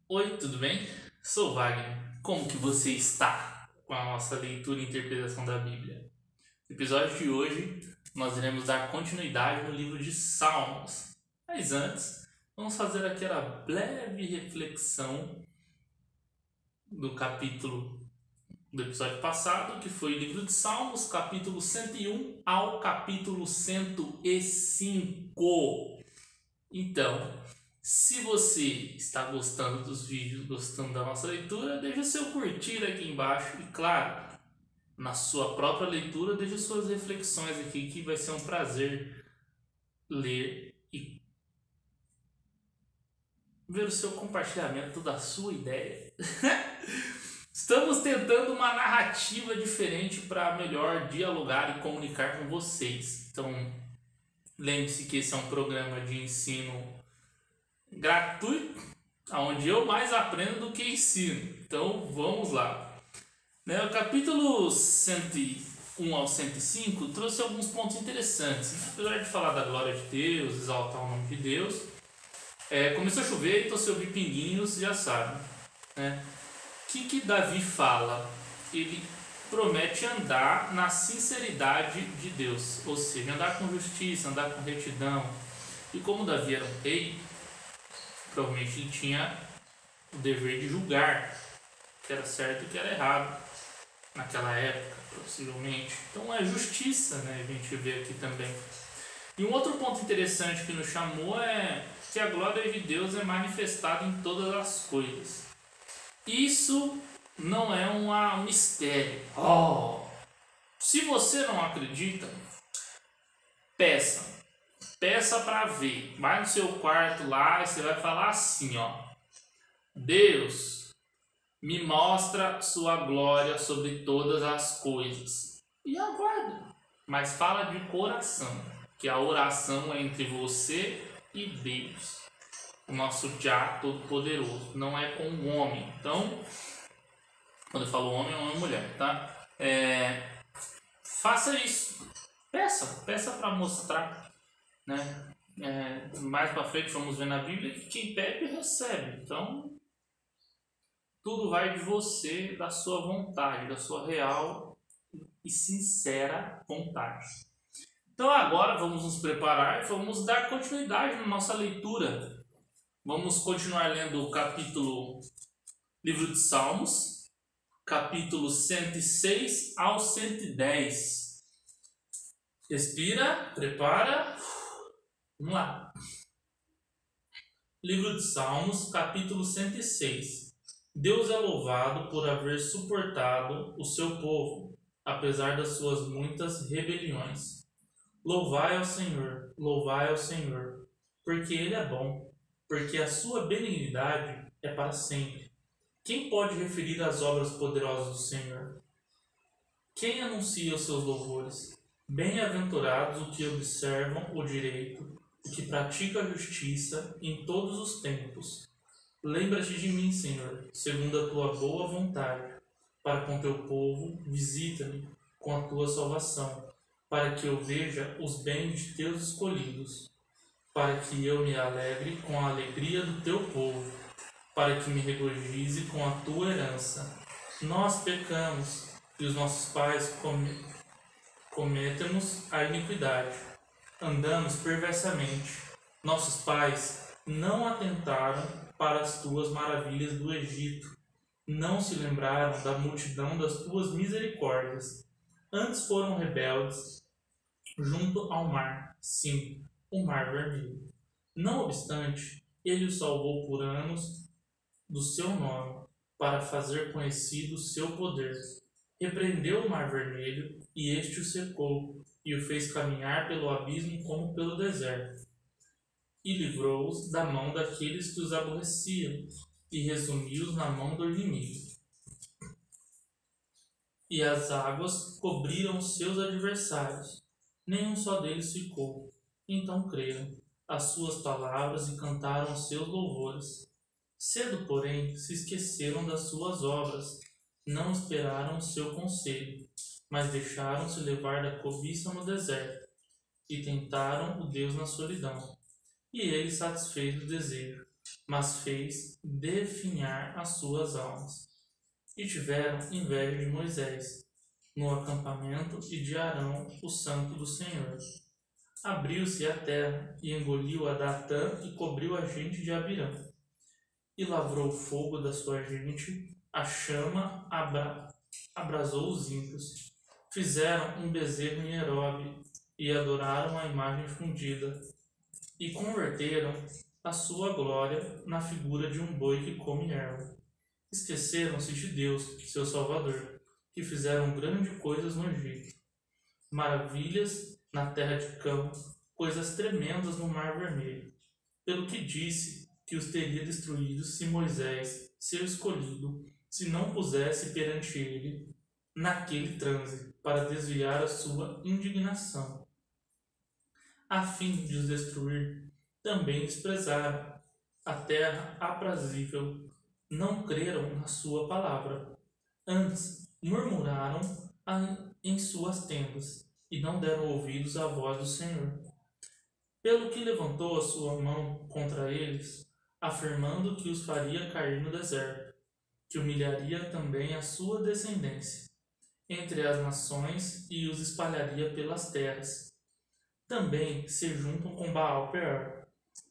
Oi, tudo bem? Sou Wagner. Como que você está com a nossa leitura e interpretação da Bíblia? No episódio de hoje, nós iremos dar continuidade no livro de Salmos. Mas antes, vamos fazer aquela breve reflexão do capítulo do episódio passado, que foi o livro de Salmos, capítulo 101 ao capítulo 105. Então, se você está gostando dos vídeos, gostando da nossa leitura, deixe o seu curtir aqui embaixo e, claro, na sua própria leitura, deixe suas reflexões aqui, que vai ser um prazer ler e ver o seu compartilhamento da sua ideia. Estamos tentando uma narrativa diferente para melhor dialogar e comunicar com vocês. Então, lembre-se que esse é um programa de ensino gratuito, onde eu mais aprendo do que ensino. Então vamos lá. O capítulo 101 ao 105 trouxe alguns pontos interessantes. Apesar de falar da glória de Deus, exaltar o nome de Deus, começou a chover, então se ouvir pinguinhos, já sabe. O que Davi fala? Ele promete andar na sinceridade de Deus, ou seja, andar com justiça, andar com retidão. E como Davi era um rei, provavelmente ele tinha o dever de julgar o que era certo e o que era errado naquela época, possivelmente. Então é justiça, a gente vê aqui também. E um outro ponto interessante que nos chamou é que a glória de Deus é manifestada em todas as coisas. Isso não é um mistério. Se você não acredita, peça para ver. Vai no seu quarto lá e você vai falar assim, Deus, me mostra sua glória sobre todas as coisas. E aguarda. Mas fala de coração, que a oração é entre você e Deus, o nosso Já Todo-Poderoso. Não é com o homem. Então, quando eu falo homem, é homem e mulher, tá? Faça isso. Peça para mostrar. Mais para frente vamos ver na Bíblia que quem pede recebe. Então tudo vai de você, da sua vontade, da sua real e sincera vontade. Então agora vamos nos preparar e vamos dar continuidade na nossa leitura. Vamos continuar lendo o livro de Salmos, capítulo 106 ao 110. Respira, prepara. Vamos lá. Livro de Salmos, capítulo 106. Deus é louvado por haver suportado o seu povo, apesar das suas muitas rebeliões. Louvai ao Senhor, porque Ele é bom, porque a sua benignidade é para sempre. Quem pode referir as obras poderosas do Senhor? Quem anuncia os seus louvores? Bem-aventurados os que observam o direito, o que pratica a justiça em todos os tempos. Lembra-te de mim, Senhor, segundo a tua boa vontade, para com teu povo, visita-me com a tua salvação, para que eu veja os bens de teus escolhidos, para que eu me alegre com a alegria do teu povo, para que me regozije com a tua herança. Nós pecamos e os nossos pais cometemos a iniquidade. Andamos perversamente. Nossos pais não atentaram para as tuas maravilhas do Egito. Não se lembraram da multidão das tuas misericórdias. Antes foram rebeldes junto ao mar, sim, o mar vermelho. Não obstante, ele os salvou por anos do seu nome, para fazer conhecido o seu poder. Repreendeu o mar vermelho, e este o secou, e o fez caminhar pelo abismo como pelo deserto. E livrou-os da mão daqueles que os aborreciam, e resumiu-os na mão do inimigo. E as águas cobriram os seus adversários, nenhum só deles ficou. Então creram as suas palavras e cantaram os seus louvores. Cedo, porém, se esqueceram das suas obras, não esperaram o seu conselho, mas deixaram-se levar da cobiça no deserto, e tentaram o Deus na solidão. E ele satisfez o desejo. mas fez definhar as suas almas. E tiveram inveja de Moisés, no acampamento, e de Arão, o santo do Senhor. Abriu-se a terra, e engoliu a Datã, e cobriu a gente de Abirã. E lavrou o fogo da sua gente, a chama abrasou os ímpios. Fizeram um bezerro em Herobe, e adoraram a imagem fundida, e converteram a sua glória na figura de um boi que come erva. Esqueceram-se de Deus, seu Salvador, que fizeram grandes coisas no Egito, maravilhas na terra de Cão, coisas tremendas no Mar Vermelho. Pelo que disse que os teria destruídos se Moisés, seu escolhido, se não pusesse perante ele naquele transe, para desviar a sua indignação. A fim de os destruir, também desprezaram a terra aprazível, não creram na sua palavra. Antes, murmuraram em suas tendas, e não deram ouvidos à voz do Senhor. Pelo que levantou a sua mão contra eles, afirmando que os faria cair no deserto, que humilharia também a sua descendência entre as nações e os espalharia pelas terras. Também se juntam com Baal-Peor,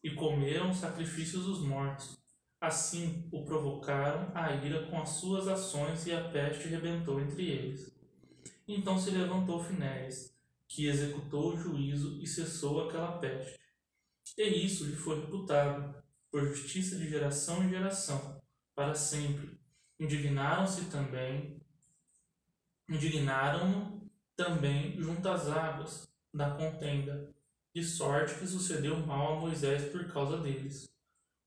e comeram sacrifícios dos mortos. Assim o provocaram a ira com as suas ações, e a peste rebentou entre eles. Então se levantou Finéias, que executou o juízo e cessou aquela peste. E isso lhe foi reputado, por justiça de geração em geração, para sempre. Indignaram-no também junto às águas da contenda, de sorte que sucedeu mal a Moisés por causa deles,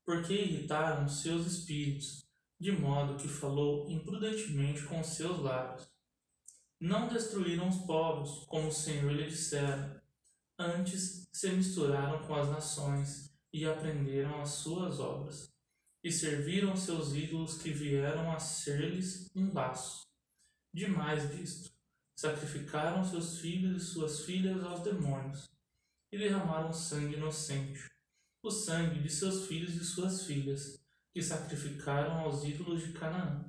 porque irritaram os seus espíritos, de modo que falou imprudentemente com os seus lábios. Não destruíram os povos, como o Senhor lhe dissera, antes se misturaram com as nações e aprenderam as suas obras, e serviram seus ídolos que vieram a ser-lhes um laço. Demais disto, sacrificaram seus filhos e suas filhas aos demônios, e derramaram sangue inocente, o sangue de seus filhos e suas filhas, que sacrificaram aos ídolos de Canaã.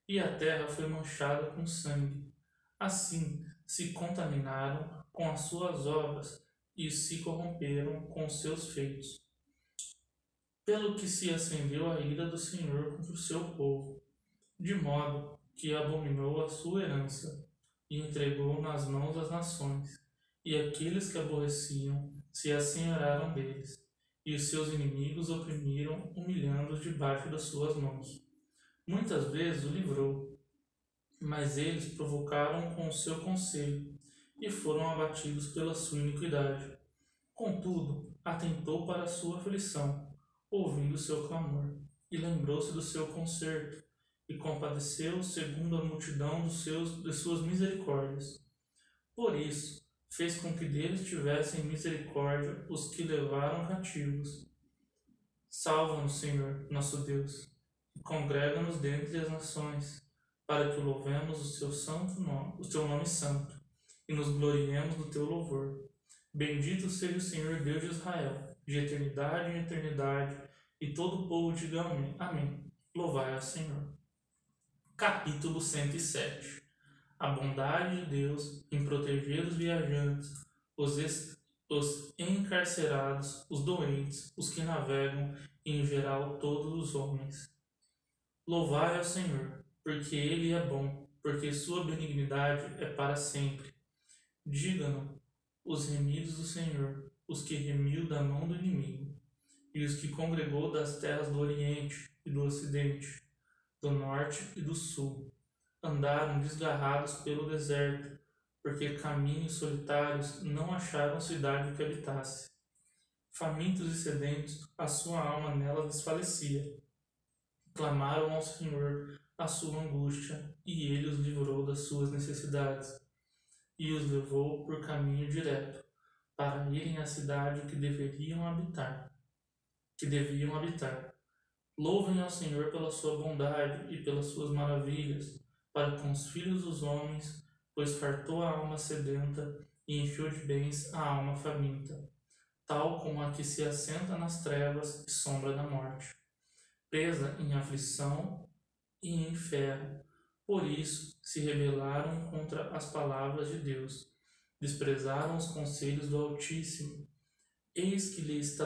E a terra foi manchada com sangue. Assim se contaminaram com as suas obras e se corromperam com os seus feitos. Pelo que se acendeu a ira do Senhor contra o seu povo, de modo que abominou a sua herança e entregou nas mãos das nações, e aqueles que aborreciam se assenhoraram deles, e os seus inimigos oprimiram, humilhando-os debaixo das suas mãos. Muitas vezes o livrou, mas eles provocaram com o seu conselho, e foram abatidos pela sua iniquidade. Contudo, atentou para a sua aflição, ouvindo o seu clamor, e lembrou-se do seu conserto, e compadeceu segundo a multidão de suas misericórdias. Por isso, fez com que deles tivessem misericórdia os que levaram cativos. Salva-nos, Senhor, nosso Deus, e congrega-nos dentre as nações, para que louvemos o teu nome santo, e nos gloriemos do teu louvor. Bendito seja o Senhor Deus de Israel, de eternidade em eternidade, e todo o povo diga amém. Amém. Louvai ao Senhor. Capítulo 107. A bondade de Deus em proteger os viajantes, os encarcerados, os doentes, os que navegam e, em geral, todos os homens. Louvai ao Senhor, porque Ele é bom, porque sua benignidade é para sempre. Digam-no os remidos do Senhor, os que remiu da mão do inimigo, e os que congregou das terras do Oriente e do Ocidente, do Norte e do Sul. Andaram desgarrados pelo deserto, porque caminhos solitários não acharam cidade que habitasse. Famintos e sedentos, a sua alma nela desfalecia. Clamaram ao Senhor a sua angústia, e ele os livrou das suas necessidades, e os levou por caminho direto, para irem à cidade que deviam habitar. Louvem ao Senhor pela sua bondade e pelas suas maravilhas, para com os filhos dos homens, pois fartou a alma sedenta e encheu de bens a alma faminta. tal como a que se assenta nas trevas e sombra da morte, presa em aflição e em ferro. Por isso se rebelaram contra as palavras de Deus, desprezaram os conselhos do Altíssimo. Eis que lhes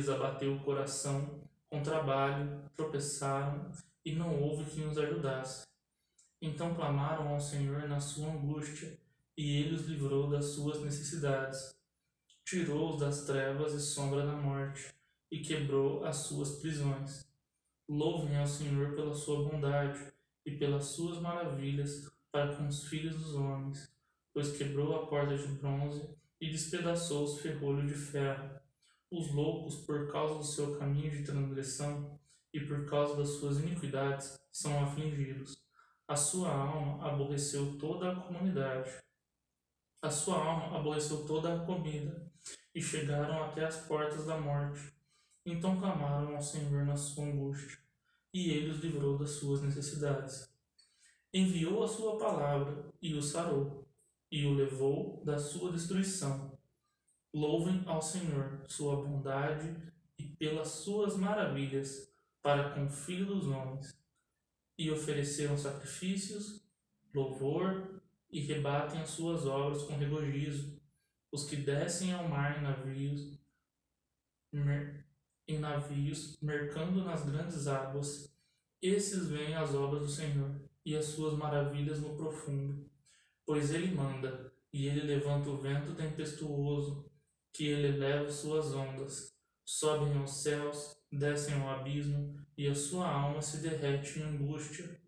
abateu o coração com trabalho, tropeçaram, e não houve quem os ajudasse. Então clamaram ao Senhor na sua angústia, e ele os livrou das suas necessidades. Tirou-os das trevas e sombra da morte, e quebrou as suas prisões. Louvem ao Senhor pela sua bondade e pelas suas maravilhas para com os filhos dos homens, pois quebrou a porta de bronze e despedaçou os ferrolhos de ferro. Os loucos, por causa do seu caminho de transgressão e por causa das suas iniquidades, são afligidos. A sua alma aborreceu toda a comunidade. A sua alma aborreceu toda a comida, e chegaram até as portas da morte. Então clamaram ao Senhor na sua angústia, e ele os livrou das suas necessidades. Enviou a sua palavra e o sarou, e o levou da sua destruição. Louvem ao Senhor sua bondade e pelas suas maravilhas para com o Filho dos homens. E ofereceram sacrifícios, louvor, e rebatem as suas obras com regozijo. Os que descem ao mar em navios, mercando nas grandes águas, esses veem as obras do Senhor e as suas maravilhas no profundo. Pois ele manda, e ele levanta o vento tempestuoso, que ele leva suas ondas. Sobem aos céus, descem ao abismo, e a sua alma se derrete em angústia.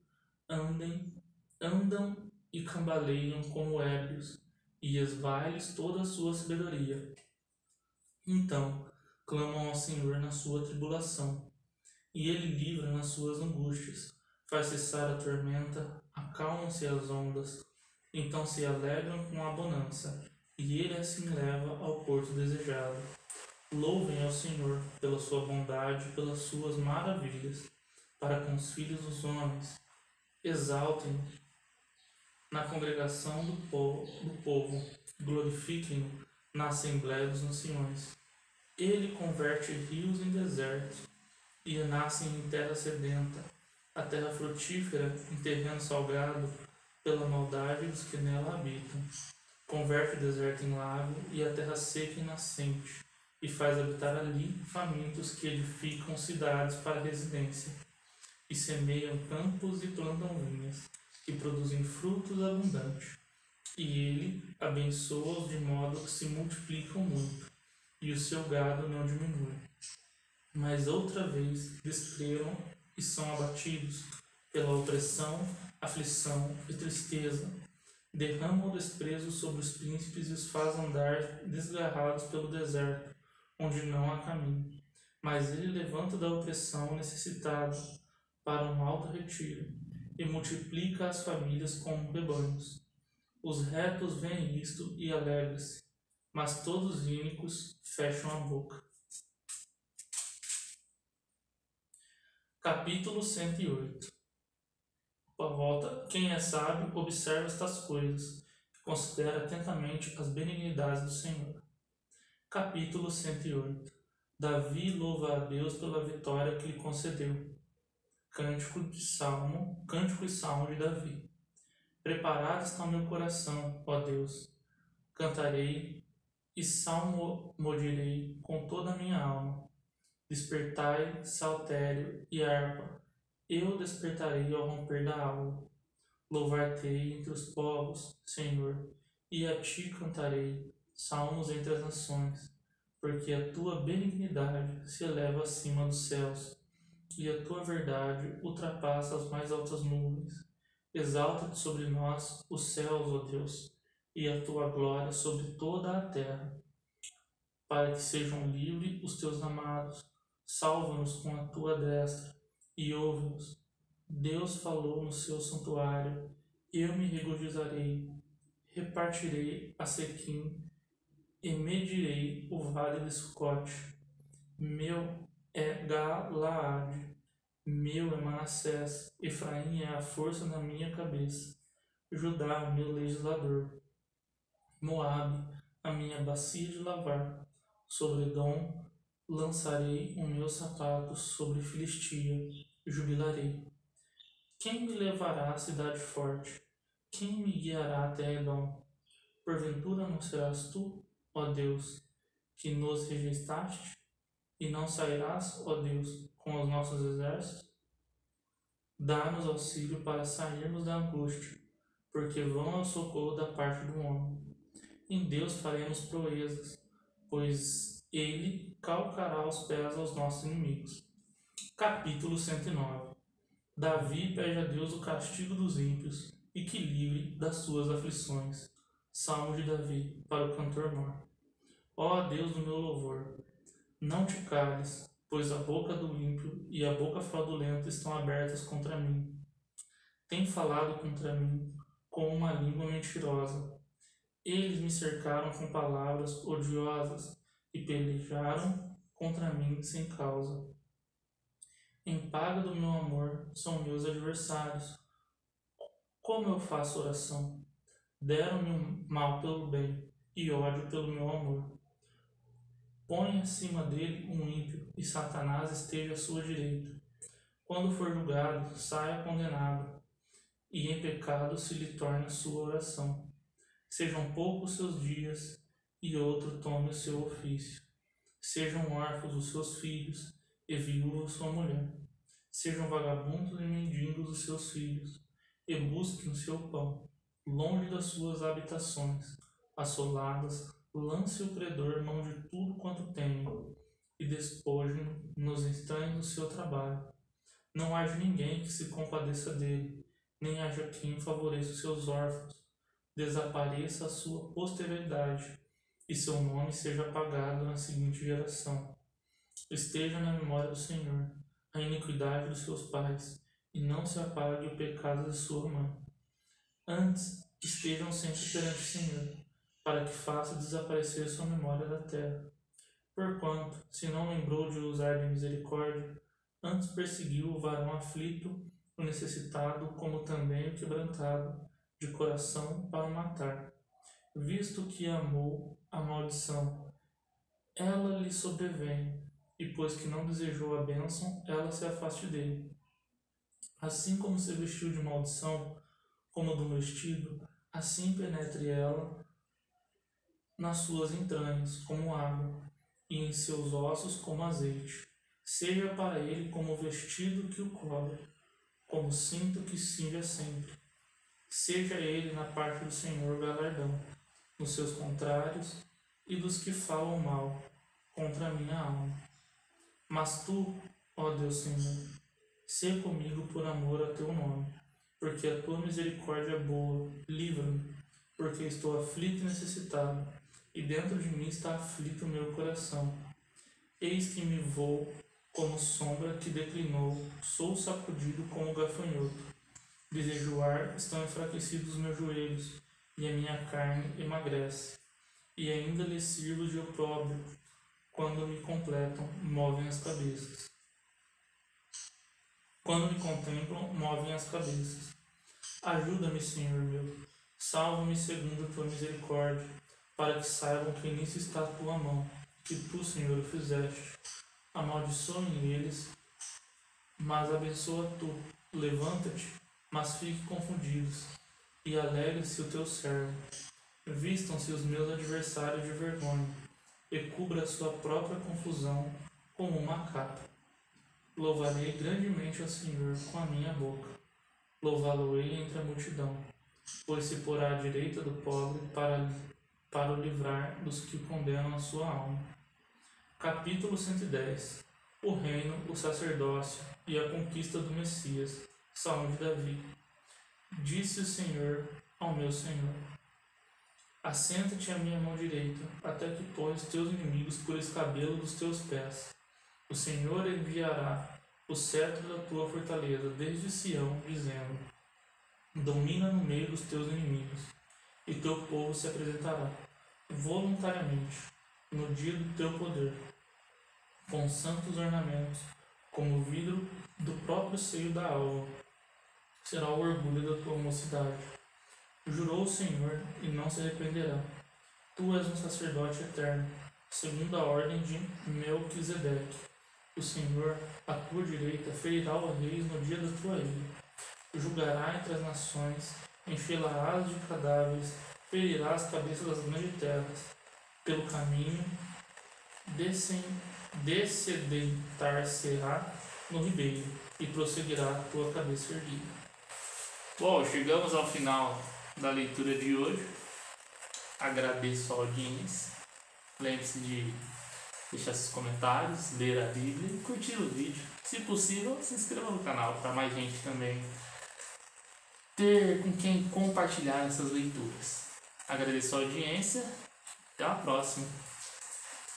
Andam e cambaleiam como ébrios, e esvai-lhes toda a sua sabedoria. Então clamam ao Senhor na sua tribulação, e ele livra nas suas angústias. Faz cessar a tormenta, acalmam-se as ondas, então se alegram com a bonança, e ele assim leva ao porto desejado. Louvem ao Senhor pela sua bondade e pelas suas maravilhas para com os filhos dos homens. Exaltem na congregação do povo, glorifiquem-no na assembléia dos anciões. Ele converte rios em desertos e nascem em terra sedenta, a terra frutífera em terreno salgado, pela maldade dos que nela habitam. Converte o deserto em lago e a terra seca em nascente, e faz habitar ali famintos que edificam cidades para residência, e semeiam campos e plantam vinhas, que produzem frutos abundantes. E ele abençoa-os de modo que se multiplicam muito, e o seu gado não diminui. Mas outra vez descreram e são abatidos pela opressão, aflição e tristeza. Derrama o desprezo sobre os príncipes e os faz andar desgarrados pelo deserto, onde não há caminho. Mas ele levanta da opressão necessitada para um alto retiro, e multiplica as famílias como rebanhos. Os retos veem isto e alegram-se, mas todos os ínicos fecham a boca. Capítulo 108. Por volta, quem é sábio observa estas coisas, e considera atentamente as benignidades do Senhor. Capítulo 108. Davi louva a Deus pela vitória que lhe concedeu. Cântico e salmo de Davi. Preparado está o meu coração, ó Deus. Cantarei e salmodirei com toda a minha alma. Despertai, saltério e harpa. Eu despertarei ao romper da alva. Louvar-te-ei entre os povos, Senhor, e a ti cantarei salmos entre as nações, porque a tua benignidade se eleva acima dos céus, e a tua verdade ultrapassa as mais altas nuvens. Exalta-te sobre nós os céus, ó Deus, e a tua glória sobre toda a terra, para que sejam livres os teus amados. Salva-nos com a tua destra e ouve-nos. Deus falou no seu santuário, eu me regozijarei, repartirei a Sequim e medirei o vale de Sucote. Meu é Galaade, meu é Manassés, Efraim é a força na minha cabeça, Judá, meu legislador. Moabe, a minha bacia de lavar. Sobre Edom lançarei o meu sapato, sobre Filistia jubilarei. Quem me levará à cidade forte? Quem me guiará até Edom? Porventura não serás tu, ó Deus, que nos rejeitaste? E não sairás, ó Deus, com os nossos exércitos? Dá-nos auxílio para sairmos da angústia, porque vão ao socorro da parte do homem. Em Deus faremos proezas, pois Ele calcará os pés aos nossos inimigos. Capítulo 109. Davi pede a Deus o castigo dos ímpios e que livre das suas aflições. Salmo de Davi, para o cantor mor. Ó Deus do meu louvor, não te cales, pois a boca do ímpio e a boca fraudulenta estão abertas contra mim. Tem falado contra mim com uma língua mentirosa. Eles me cercaram com palavras odiosas e pelejaram contra mim sem causa. Em paga do meu amor são meus adversários. Como eu faço oração? Deram-me um mal pelo bem e ódio pelo meu amor. Põe acima dele um ímpio e Satanás esteja à sua direita. Quando for julgado, saia condenado, e em pecado se lhe torne sua oração. Sejam poucos seus dias, e outro tome o seu ofício. Sejam órfãos os seus filhos, e viúva sua mulher. Sejam vagabundos e mendigos os seus filhos, e busquem o seu pão, longe das suas habitações. Assoladas, lance o credor mão de tudo quanto tem, e despojem nos estranhos do seu trabalho. Não haja ninguém que se compadeça dele, nem haja quem favoreça os seus órfãos. Desapareça a sua posteridade, e seu nome seja apagado na seguinte geração. Esteja na memória do Senhor a iniquidade dos seus pais, e não se apague o pecado de sua mãe. Antes, estejam sempre perante o Senhor, para que faça desaparecer sua memória da terra. Porquanto, se não lembrou de usar de misericórdia, antes perseguiu o varão aflito, o necessitado, como também o quebrantado, de coração para o matar. Visto que amou a maldição, ela lhe sobrevém, e pois que não desejou a bênção, ela se afaste dele. Assim como se vestiu de maldição, como de um vestido, assim penetre ela nas suas entranhas, como água, e em seus ossos, como azeite. Seja para ele como vestido que o cobre, como cinto que cinja sempre. Seja ele na parte do Senhor galardão, nos seus contrários e dos que falam mal contra a minha alma. Mas tu, ó Deus Senhor, sê comigo por amor a teu nome, porque a tua misericórdia é boa. Livra-me, porque estou aflito e necessitado, e dentro de mim está aflito o meu coração. Eis que me vou como sombra que declinou, sou sacudido como gafanhoto. Desejo ar, estão enfraquecidos os meus joelhos, e a minha carne emagrece. E ainda lhe sirvo de opróbrio, quando me completam, movem as cabeças. Quando me contemplam, movem as cabeças. Ajuda-me, Senhor meu, salva-me segundo a tua misericórdia, para que saibam que nisso está a tua mão, que tu, Senhor, o fizeste. Amaldiçoem eles, mas abençoa tu. Levanta-te, mas fiquem confundidos, e alegre-se o teu servo. Vistam-se os meus adversários de vergonha, e cubra a sua própria confusão como uma capa. Louvarei grandemente ao Senhor com a minha boca. Louvá-lo-ei entre a multidão, pois se porá à direita do pobre para o livrar dos que condenam a sua alma. Capítulo 110. O reino, o sacerdócio e a conquista do Messias. Salmo de Davi. Disse o Senhor ao meu Senhor: assenta-te à minha mão direita, até que pões teus inimigos por escabelo dos teus pés. O Senhor enviará o cetro da tua fortaleza desde Sião, dizendo: domina no meio dos teus inimigos, e teu povo se apresentará voluntariamente no dia do teu poder, com santos ornamentos, como o vidro do próprio seio da alva. Será o orgulho da tua mocidade. Jurou o Senhor e não se arrependerá. Tu és um sacerdote eterno, segundo a ordem de Melquisedeque. O Senhor, à tua direita, ferirá os reis no dia da tua ira. Julgará entre as nações, enfilarás de cadáveres, ferirá as cabeças das grandes terras. Pelo caminho, descedentar-se-á no ribeiro, e prosseguirá a tua cabeça erguida. Bom, chegamos ao final da leitura de hoje. Agradeço a audiência. Lembre-se de deixar seus comentários, ler a Bíblia e curtir o vídeo. Se possível, se inscreva no canal para mais gente também ter com quem compartilhar essas leituras. Agradeço a audiência. Até a próxima.